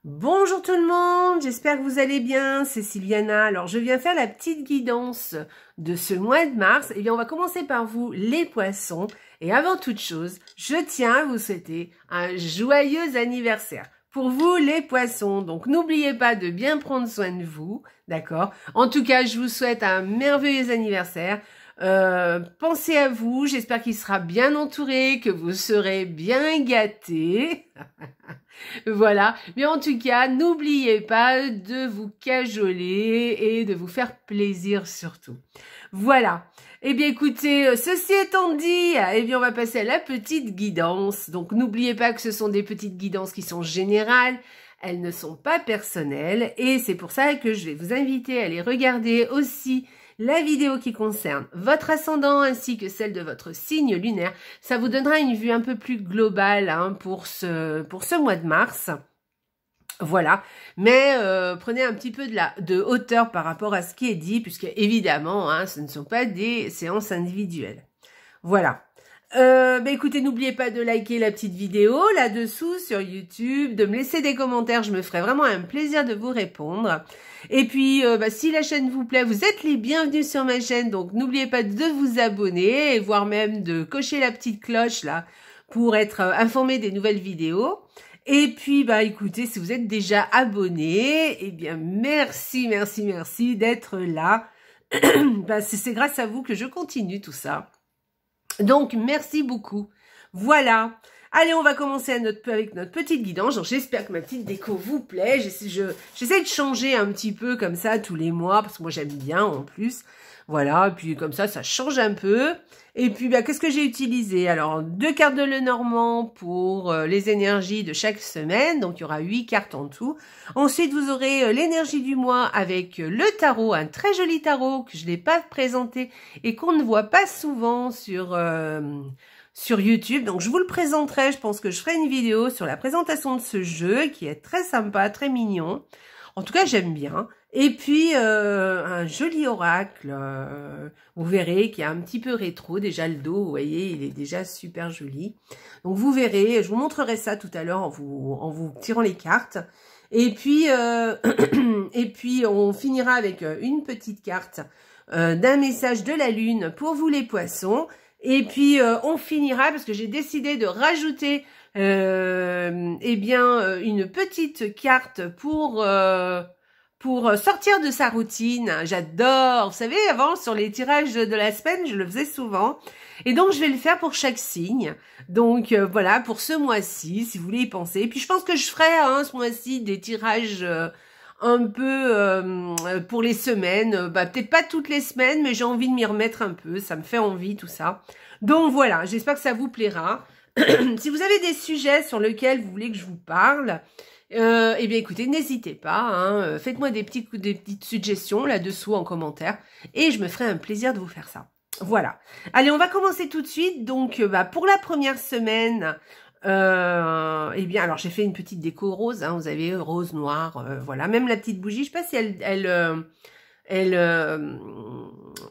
Bonjour tout le monde, j'espère que vous allez bien, c'est Sylviana. Alors je viens faire la petite guidance de ce mois de mars. Eh bien on va commencer par vous les poissons. Et avant toute chose, je tiens à vous souhaiter un joyeux anniversaire. Pour vous les poissons, donc n'oubliez pas de bien prendre soin de vous, d'accord? En tout cas, je vous souhaite un merveilleux anniversaire. Pensez à vous, j'espère qu'il sera bien entouré, que vous serez bien gâtés. Voilà, mais en tout cas, n'oubliez pas de vous cajoler et de vous faire plaisir surtout. Voilà, eh bien écoutez, ceci étant dit, eh bien on va passer à la petite guidance. Donc n'oubliez pas que ce sont des petites guidances qui sont générales, elles ne sont pas personnelles et c'est pour ça que je vais vous inviter à aller regarder aussi la vidéo qui concerne votre ascendant ainsi que celle de votre signe lunaire. Ça vous donnera une vue un peu plus globale pour ce mois de mars. Voilà, mais prenez un petit peu de hauteur par rapport à ce qui est dit, puisque évidemment, ce ne sont pas des séances individuelles. Voilà. Écoutez, n'oubliez pas de liker la petite vidéo là-dessous sur YouTube, de me laisser des commentaires, je me ferai vraiment un plaisir de vous répondre. Et puis, si la chaîne vous plaît, vous êtes les bienvenus sur ma chaîne, donc n'oubliez pas de vous abonner, voire même de cocher la petite cloche là, pour être informé des nouvelles vidéos. Et puis, écoutez, si vous êtes déjà abonné, eh bien, merci d'être là. C'est grâce à vous que je continue tout ça. Donc, merci beaucoup. Voilà. Allez, on va commencer avec notre petite guidance. J'espère que ma petite déco vous plaît. J'essaie de changer un petit peu comme ça tous les mois, parce que moi, j'aime bien en plus. Voilà, et puis comme ça change un peu. Et puis, qu'est-ce que j'ai utilisé? Alors, 2 cartes de Lenormand pour les énergies de chaque semaine. Donc, il y aura 8 cartes en tout. Ensuite, vous aurez l'énergie du mois avec le tarot, un très joli tarot que je n'ai pas présenté et qu'on ne voit pas souvent sur YouTube. Donc, je vous le présenterai. Je pense que je ferai une vidéo sur la présentation de ce jeu qui est très sympa, très mignon. En tout cas, j'aime bien. Et puis, un joli oracle, vous verrez qu'il y a un petit peu rétro. Déjà, le dos, vous voyez, il est déjà super joli. Donc, vous verrez, je vous montrerai ça tout à l'heure en vous tirant les cartes. Et puis, on finira avec une petite carte d'un message de la lune pour vous les poissons. Et puis, on finira, parce que j'ai décidé de rajouter une petite carte pour sortir de sa routine. J'adore. Vous savez, avant, sur les tirages de la semaine, je le faisais souvent. Et donc, je vais le faire pour chaque signe. Donc, voilà, pour ce mois-ci, si vous voulez y penser. Et puis, je pense que je ferai ce mois-ci des tirages un peu pour les semaines. Peut-être pas toutes les semaines, mais j'ai envie de m'y remettre un peu. Ça me fait envie, tout ça. Donc, voilà, j'espère que ça vous plaira. Si vous avez des sujets sur lesquels vous voulez que je vous parle, eh bien écoutez, n'hésitez pas, faites-moi des petites suggestions là-dessous en commentaire et je me ferai un plaisir de vous faire ça. Voilà. Allez, on va commencer tout de suite. Donc, pour la première semaine, eh bien, alors j'ai fait une petite déco rose, vous avez rose, noir, voilà. Même la petite bougie, je sais pas si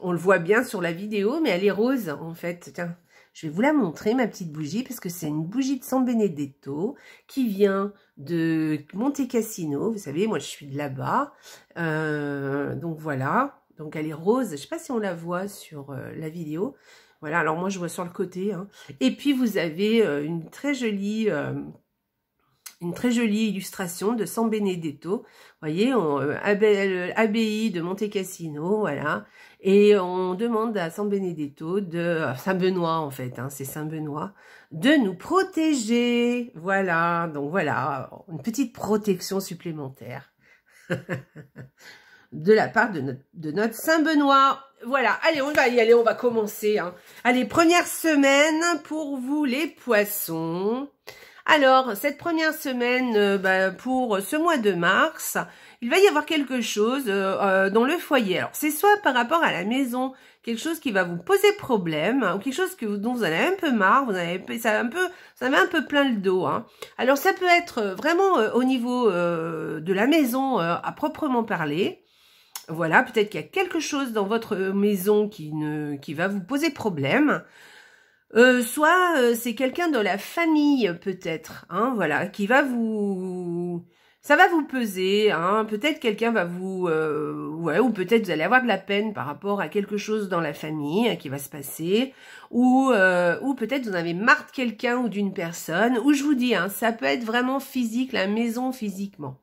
on le voit bien sur la vidéo, mais elle est rose en fait. Tiens. Je vais vous la montrer, ma petite bougie, parce que c'est une bougie de San Benedetto qui vient de Monte Cassino. Vous savez, moi, je suis de là-bas. Donc, voilà. Donc, elle est rose. Je ne sais pas si on la voit sur la vidéo. Voilà, alors moi, je vois sur le côté. Et puis, vous avez une très jolie illustration de San Benedetto. Vous voyez, abbaye de Monte Cassino, voilà. Et on demande à San Benedetto Saint Benoît en fait, c'est Saint Benoît, de nous protéger. Voilà, donc voilà, une petite protection supplémentaire de la part de notre Saint Benoît. Voilà, allez, on va y aller, on va commencer. Allez, première semaine pour vous les poissons. Alors, cette première semaine, pour ce mois de mars, il va y avoir quelque chose dans le foyer. Alors, c'est soit par rapport à la maison, quelque chose qui va vous poser problème, ou quelque chose dont vous en avez un peu marre, vous en avez un peu plein le dos. Alors, ça peut être vraiment au niveau de la maison à proprement parler. Voilà, peut-être qu'il y a quelque chose dans votre maison qui va vous poser problème. Soit c'est quelqu'un de la famille peut-être, voilà, qui va vous Ça va vous peser, hein. Peut-être quelqu'un va vous... ouais, ou peut-être vous allez avoir de la peine par rapport à quelque chose dans la famille qui va se passer. Ou peut-être vous en avez marre de quelqu'un ou d'une personne. Ou je vous dis, hein, ça peut être vraiment physique, la maison physiquement.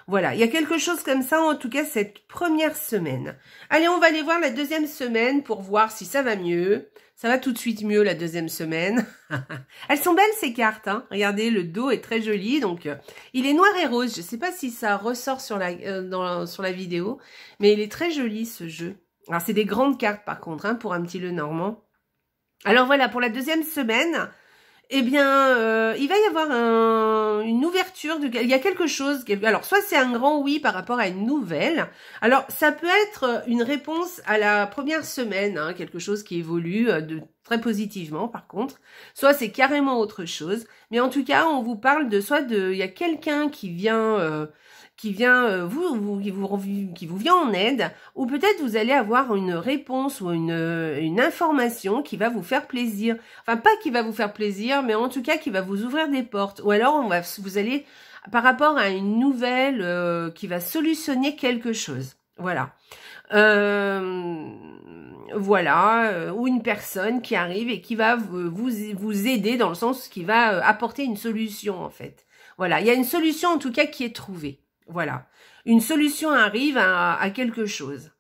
Voilà, il y a quelque chose comme ça, en tout cas, cette première semaine. Allez, on va aller voir la deuxième semaine pour voir si ça va mieux. Ça va tout de suite mieux, la deuxième semaine. Elles sont belles, ces cartes, hein. Regardez, le dos est très joli. Donc, il est noir et rose. Je ne sais pas si ça ressort sur sur la vidéo, mais il est très joli, ce jeu. Alors, c'est des grandes cartes, par contre, hein, pour un petit Lenormand. Alors, voilà, pour la deuxième semaine... Eh bien, il va y avoir une ouverture, il y a quelque chose, alors soit c'est un grand oui par rapport à une nouvelle, alors ça peut être une réponse à la première semaine, hein, quelque chose qui évolue très positivement par contre, soit c'est carrément autre chose, mais en tout cas on vous parle de il y a quelqu'un qui vient... qui vous vient en aide, ou peut-être vous allez avoir une réponse ou une information qui va vous faire plaisir. Enfin, pas qui va vous faire plaisir, mais en tout cas qui va vous ouvrir des portes. Ou alors, vous allez, par rapport à une nouvelle qui va solutionner quelque chose. Voilà. Voilà, ou une personne qui arrive et qui va vous aider dans le sens qui va apporter une solution, en fait. Voilà, il y a une solution en tout cas qui est trouvée. Voilà, une solution arrive à quelque chose.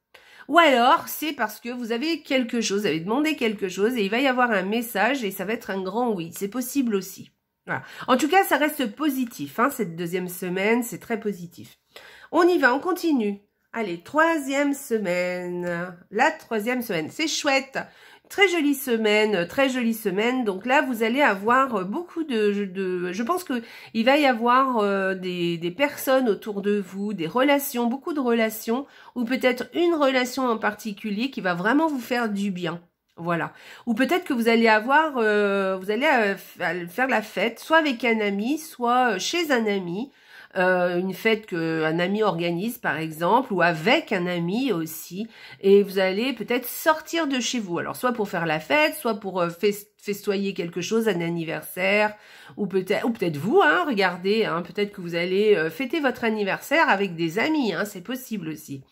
Ou alors, c'est parce que vous avez quelque chose, vous avez demandé quelque chose et il va y avoir un message et ça va être un grand oui. C'est possible aussi. Voilà. En tout cas, ça reste positif, hein, cette deuxième semaine, c'est très positif. On y va, on continue. Allez, troisième semaine. La troisième semaine, c'est chouette. Très jolie semaine, très jolie semaine. Donc là, vous allez avoir beaucoup je pense que il va y avoir des personnes autour de vous, des relations, beaucoup de relations, ou peut-être une relation en particulier qui va vraiment vous faire du bien. Voilà. Ou peut-être que vous allez avoir, faire la fête, soit avec un ami, soit chez un ami. Une fête qu'un ami organise par exemple, ou avec un ami aussi, et vous allez peut-être sortir de chez vous, alors soit pour faire la fête, soit pour festoyer quelque chose, un anniversaire, ou peut-être vous, hein, regardez, hein, peut-être que vous allez fêter votre anniversaire avec des amis, hein, c'est possible aussi.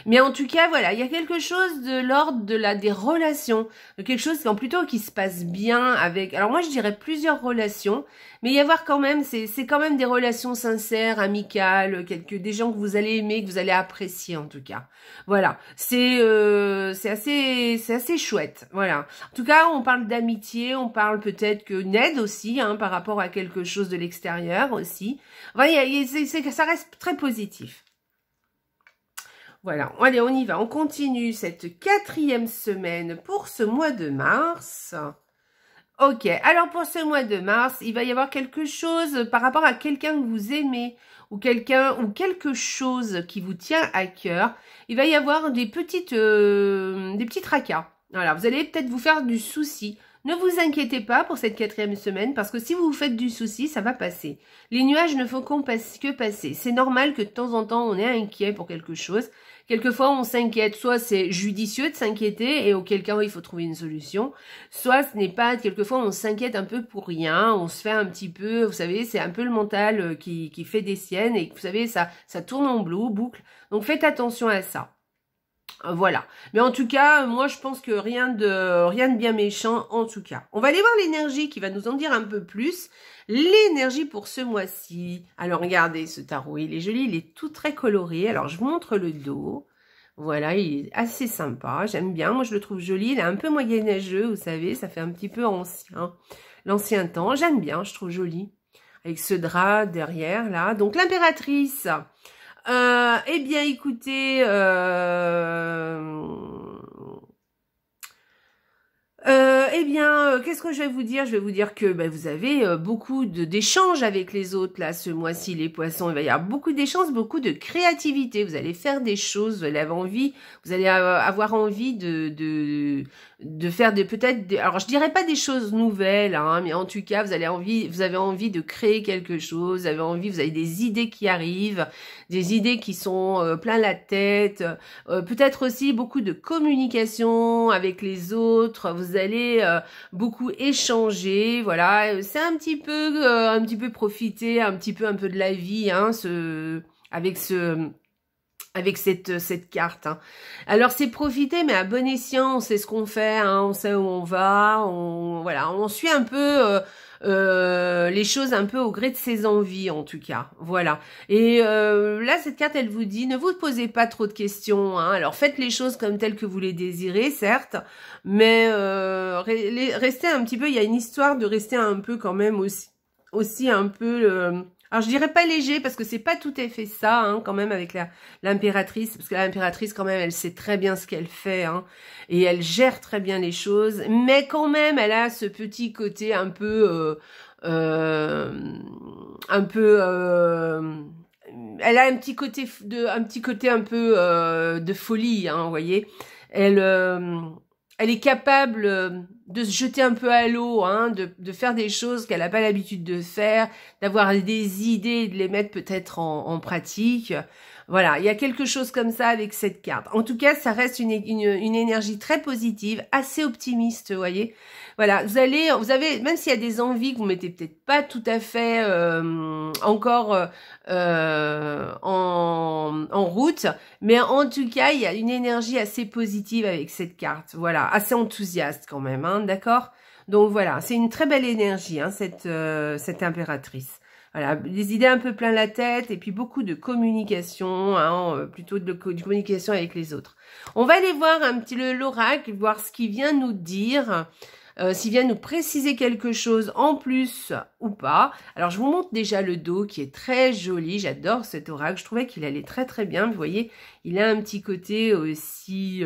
Mais en tout cas, voilà, il y a quelque chose de l'ordre des relations, de quelque chose plutôt qui se passe bien avec, alors moi je dirais plusieurs relations, mais il y avoir quand même, c'est quand même des relations sincères, amicales, des gens que vous allez aimer, que vous allez apprécier en tout cas. Voilà, c'est assez chouette. Voilà. En tout cas, on parle d'amitié, on parle peut-être qu'une aide aussi, hein, par rapport à quelque chose de l'extérieur aussi. Voilà, ça reste très positif. Voilà, allez, on y va, on continue cette quatrième semaine pour ce mois de mars. Ok, alors pour ce mois de mars, il va y avoir quelque chose par rapport à quelqu'un que vous aimez ou quelque chose qui vous tient à cœur. Il va y avoir des petits tracas. Voilà, vous allez peut-être vous faire du souci. Ne vous inquiétez pas pour cette quatrième semaine parce que si vous vous faites du souci, ça va passer. Les nuages ne font que passer. C'est normal que de temps en temps, on est inquiet pour quelque chose. Quelquefois, on s'inquiète. Soit c'est judicieux de s'inquiéter et auquel cas, il faut trouver une solution. Soit ce n'est pas... Quelquefois, on s'inquiète un peu pour rien. On se fait un petit peu... Vous savez, c'est un peu le mental qui fait des siennes. Et vous savez, ça tourne en boucle. Donc, faites attention à ça. Voilà. Mais en tout cas, moi, je pense que rien de bien méchant, en tout cas. On va aller voir l'énergie qui va nous en dire un peu plus. L'énergie pour ce mois-ci. Alors, regardez ce tarot. Il est joli, il est tout très coloré. Alors, je vous montre le dos. Voilà, il est assez sympa. J'aime bien. Moi, je le trouve joli. Il est un peu moyenâgeux, vous savez. Ça fait un petit peu ancien. L'ancien temps. J'aime bien, je trouve joli. Avec ce drap derrière, là. Donc, l'impératrice... eh bien, écoutez, eh bien, qu'est-ce que je vais vous dire? Je vais vous dire que vous avez beaucoup d'échanges avec les autres, là, ce mois-ci, les poissons. Il va y avoir beaucoup d'échanges, beaucoup de créativité. Vous allez faire des choses, vous allez avoir envie faire peut-être alors je dirais pas des choses nouvelles, hein, mais en tout cas vous avez envie de créer quelque chose, vous avez des idées qui arrivent, des idées qui sont plein la tête, peut-être aussi beaucoup de communication avec les autres, vous allez beaucoup échanger, voilà, c'est un petit peu profiter un peu de la vie, hein, avec cette carte, hein. Alors c'est profiter, mais à bon escient, on sait ce qu'on fait, hein, on sait où on va, voilà, on suit un peu les choses un peu au gré de ses envies, en tout cas, voilà. Et là, cette carte, elle vous dit, ne vous posez pas trop de questions, hein. Alors faites les choses comme telles que vous les désirez, certes, mais restez un petit peu, il y a une histoire de rester un peu quand même aussi un peu alors je dirais pas léger parce que c'est pas tout à fait ça, hein, quand même avec l'impératrice, parce que l'impératrice quand même elle sait très bien ce qu'elle fait, hein, et elle gère très bien les choses, mais quand même elle a ce petit côté un peu elle a un petit côté un peu de folie, hein, vous voyez, elle est capable de se jeter un peu à l'eau, hein, de faire des choses qu'elle n'a pas l'habitude de faire, d'avoir des idées et de les mettre peut-être en pratique. Voilà, il y a quelque chose comme ça avec cette carte. En tout cas, ça reste une énergie très positive, assez optimiste, vous voyez. Voilà, vous avez, même s'il y a des envies que vous mettez peut-être pas tout à fait encore en route, mais en tout cas, il y a une énergie assez positive avec cette carte. Voilà, assez enthousiaste quand même, hein, d'accord? Donc voilà, c'est une très belle énergie, hein, cette impératrice. Voilà, des idées un peu plein la tête et puis beaucoup de communication, hein, plutôt de communication avec les autres. On va aller voir un petit l'oracle, voir ce qu'il vient nous dire, s'il vient nous préciser quelque chose en plus ou pas. Alors, je vous montre déjà le dos qui est très joli. J'adore cet oracle. Je trouvais qu'il allait très très bien. Vous voyez, il a un petit côté aussi,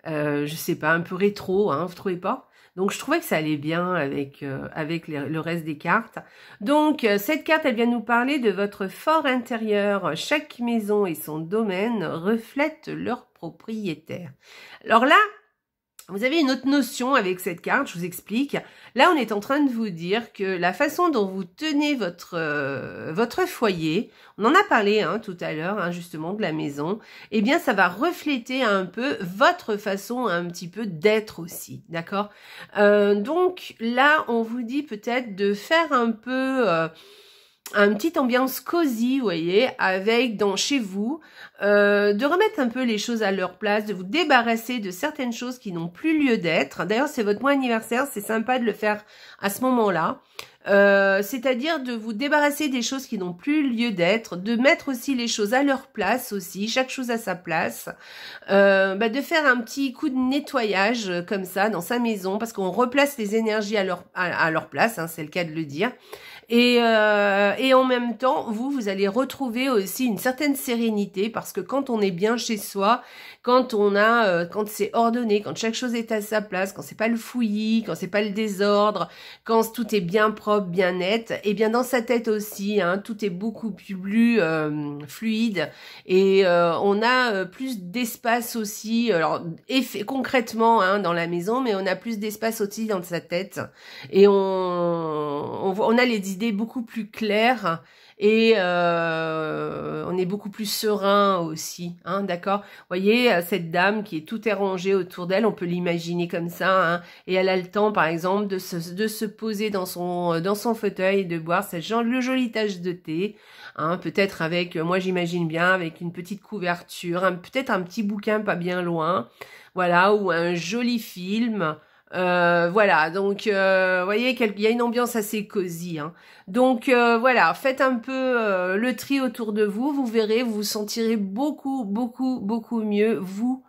je sais pas, un peu rétro, hein, vous trouvez pas ? Donc, je trouvais que ça allait bien avec le reste des cartes. Donc, cette carte, elle vient nous parler de votre fort intérieur. Chaque maison et son domaine reflètent leur propriétaire. Alors là, vous avez une autre notion avec cette carte, je vous explique. Là, on est en train de vous dire que la façon dont vous tenez votre foyer, on en a parlé tout à l'heure, hein, justement, de la maison, eh bien, ça va refléter un peu votre façon un petit peu d'être aussi, d'accord? Donc, là, on vous dit peut-être de faire un peu une petite ambiance cosy, vous voyez, avec chez vous, de remettre un peu les choses à leur place, de vous débarrasser de certaines choses qui n'ont plus lieu d'être. D'ailleurs, c'est votre mois anniversaire, c'est sympa de le faire à ce moment-là. C'est-à-dire de vous débarrasser des choses qui n'ont plus lieu d'être, de mettre aussi les choses à leur place aussi, chaque chose à sa place, de faire un petit coup de nettoyage comme ça dans sa maison, parce qu'on replace les énergies à leur place, hein, c'est le cas de le dire. Et en même temps, vous allez retrouver aussi une certaine sérénité, parce que quand on est bien chez soi, quand c'est ordonné, quand chaque chose est à sa place, quand c'est pas le fouillis, quand c'est pas le désordre, quand tout est bien propre, bien net, et bien dans sa tête aussi, hein, tout est beaucoup plus fluide, et on a plus d'espace aussi, alors concrètement dans la maison, mais on a plus d'espace aussi dans sa tête, et on a les idées beaucoup plus claires, et on est beaucoup plus serein aussi, hein, d'accord? Vous voyez, cette dame qui est tout est rangé autour d'elle, on peut l'imaginer comme ça, hein, et elle a le temps, par exemple, de se poser dans son fauteuil et de boire le joli tasse de thé, hein, peut-être avec, moi j'imagine bien, avec une petite couverture, peut-être un petit bouquin pas bien loin, voilà, ou un joli film. Voilà, donc vous voyez qu'il y a une ambiance assez cosy, hein. Donc voilà, faites un peu le tri autour de vous, vous verrez, vous vous sentirez beaucoup, beaucoup, beaucoup mieux, vous,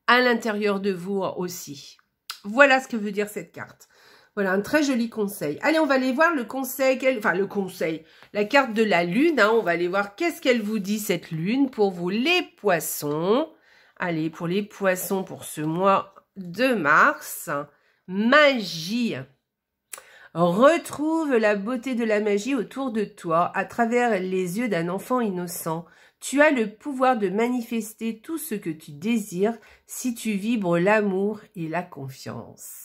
à l'intérieur de vous aussi. Voilà ce que veut dire cette carte. Voilà, un très joli conseil. Allez, on va aller voir le conseil, la carte de la lune, hein, on va aller voir qu'est-ce qu'elle vous dit cette lune pour vous les poissons. Allez, pour les poissons pour ce mois de mars. Magie. Retrouve la beauté de la magie autour de toi à travers les yeux d'un enfant innocent. Tu as le pouvoir de manifester tout ce que tu désires si tu vibres l'amour et la confiance.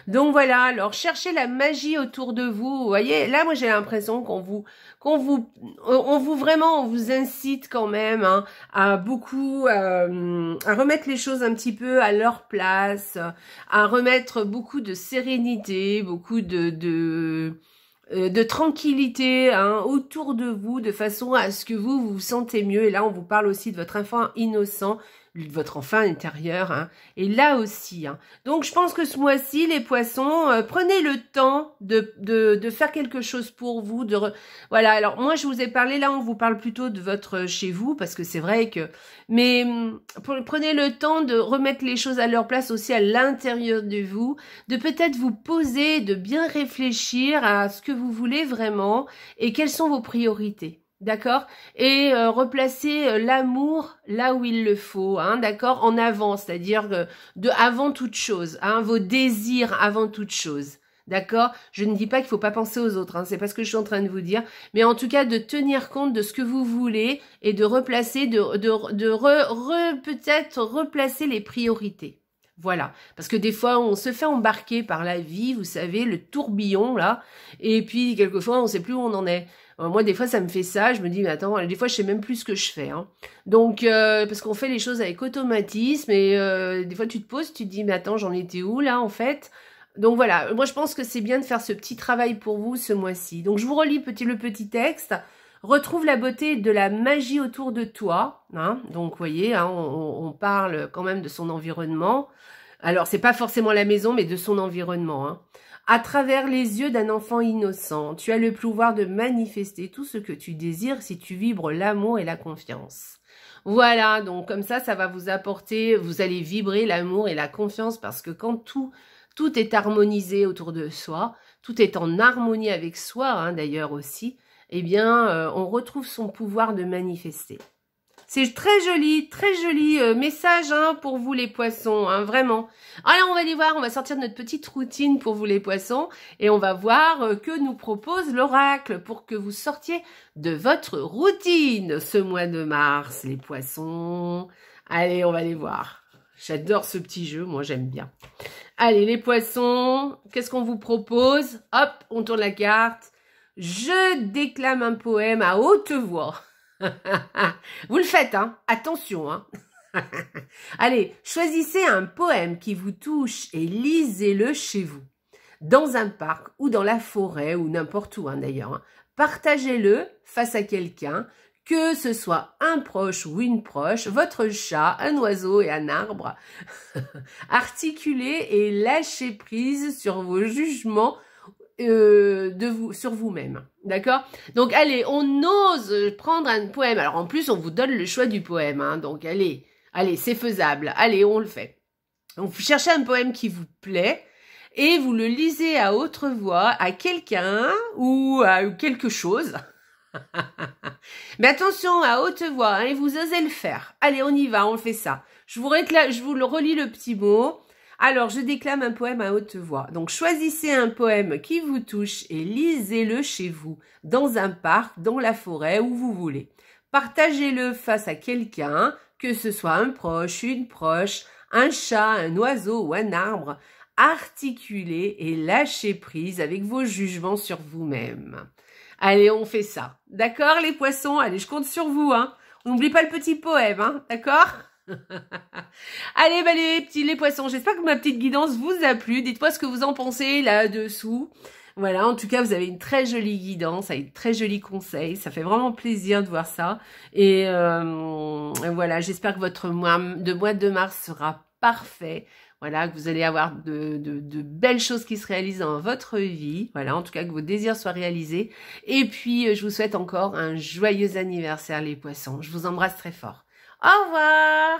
Donc voilà, alors cherchez la magie autour de vous. Vous voyez, là moi j'ai l'impression on vous incite quand même hein, à beaucoup à remettre les choses un petit peu à leur place, à remettre beaucoup de sérénité, beaucoup de tranquillité hein, autour de vous, de façon à ce que vous vous sentez mieux. Et là, on vous parle aussi de votre enfant innocent, de votre enfant intérieur. Hein, et là aussi. Hein. Donc, je pense que ce mois-ci, les poissons, prenez le temps de faire quelque chose pour vous. Voilà, alors moi, je vous ai parlé, là, on vous parle plutôt de votre chez vous, parce que c'est vrai que... Mais prenez le temps de remettre les choses à leur place aussi à l'intérieur de vous, de peut-être vous poser, de bien réfléchir à ce que vous voulez vraiment et quelles sont vos priorités. D'accord? Et replacer l'amour là où il le faut, hein, d'accord? En avant, c'est-à-dire avant toute chose, hein, vos désirs avant toute chose. D'accord? Je ne dis pas qu'il faut pas penser aux autres, hein, c'est pas ce que je suis en train de vous dire, mais en tout cas de tenir compte de ce que vous voulez et de replacer, peut-être replacer les priorités. Voilà, parce que des fois, on se fait embarquer par la vie, vous savez, le tourbillon, là, et puis, quelquefois, on ne sait plus où on en est. Moi, des fois, ça me fait ça, je me dis, mais attends, des fois, je sais même plus ce que je fais. Hein. Donc, parce qu'on fait les choses avec automatisme, et des fois, tu te poses, tu te dis, mais attends, j'en étais où, là, en fait? Donc, voilà, moi, je pense que c'est bien de faire ce petit travail pour vous ce mois-ci. Donc, je vous relis le petit texte. Retrouve la beauté de la magie autour de toi. Hein. Donc, vous voyez, hein, on parle quand même de son environnement. Alors, c'est pas forcément la maison, mais de son environnement. Hein. À travers les yeux d'un enfant innocent, tu as le pouvoir de manifester tout ce que tu désires si tu vibres l'amour et la confiance. Voilà, donc comme ça va vous apporter, vous allez vibrer l'amour et la confiance parce que quand tout est harmonisé autour de soi, tout est en harmonie avec soi, hein, d'ailleurs aussi, eh bien, on retrouve son pouvoir de manifester. C'est très joli message hein, pour vous les poissons, hein, vraiment. Alors on va aller voir, on va sortir de notre petite routine pour vous les poissons et on va voir que nous propose l'oracle pour que vous sortiez de votre routine ce mois de mars, les poissons. Allez, on va aller voir. J'adore ce petit jeu, moi j'aime bien. Allez les poissons, qu'est-ce qu'on vous propose? Hop, on tourne la carte. Je déclame un poème à haute voix. Vous le faites, hein? Attention, hein? Allez, choisissez un poème qui vous touche et lisez-le chez vous, dans un parc ou dans la forêt ou n'importe où, hein, d'ailleurs. Hein. Partagez-le face à quelqu'un, que ce soit un proche ou une proche, votre chat, un oiseau et un arbre. Articulez et lâchez prise sur vos jugements sur vous-même, d'accord? Donc, allez, on ose prendre un poème. Alors, en plus, on vous donne le choix du poème, hein, donc allez, c'est faisable. Allez, on le fait. Donc, vous cherchez un poème qui vous plaît et vous le lisez à haute voix à quelqu'un ou à quelque chose. Mais attention, à haute voix, hein, et vous osez le faire. Allez, on y va, on fait ça. Je vous relis le petit mot. Alors, je déclame un poème à haute voix. Donc, choisissez un poème qui vous touche et lisez-le chez vous, dans un parc, dans la forêt, où vous voulez. Partagez-le face à quelqu'un, que ce soit un proche, une proche, un chat, un oiseau ou un arbre. Articulez et lâchez prise avec vos jugements sur vous-même. Allez, on fait ça. D'accord, les poissons? Allez, je compte sur vous, hein. On n'oublie pas le petit poème, hein. D'accord? Allez, bah les poissons, j'espère que ma petite guidance vous a plu. Dites-moi ce que vous en pensez là-dessous. Voilà, en tout cas, vous avez une très jolie guidance, avec de très jolis conseils. Ça fait vraiment plaisir de voir ça. Et voilà, j'espère que votre mois de mars sera parfait. Voilà, que vous allez avoir de belles choses qui se réalisent dans votre vie. Voilà, en tout cas, que vos désirs soient réalisés. Et puis, je vous souhaite encore un joyeux anniversaire, les poissons. Je vous embrasse très fort. Au revoir!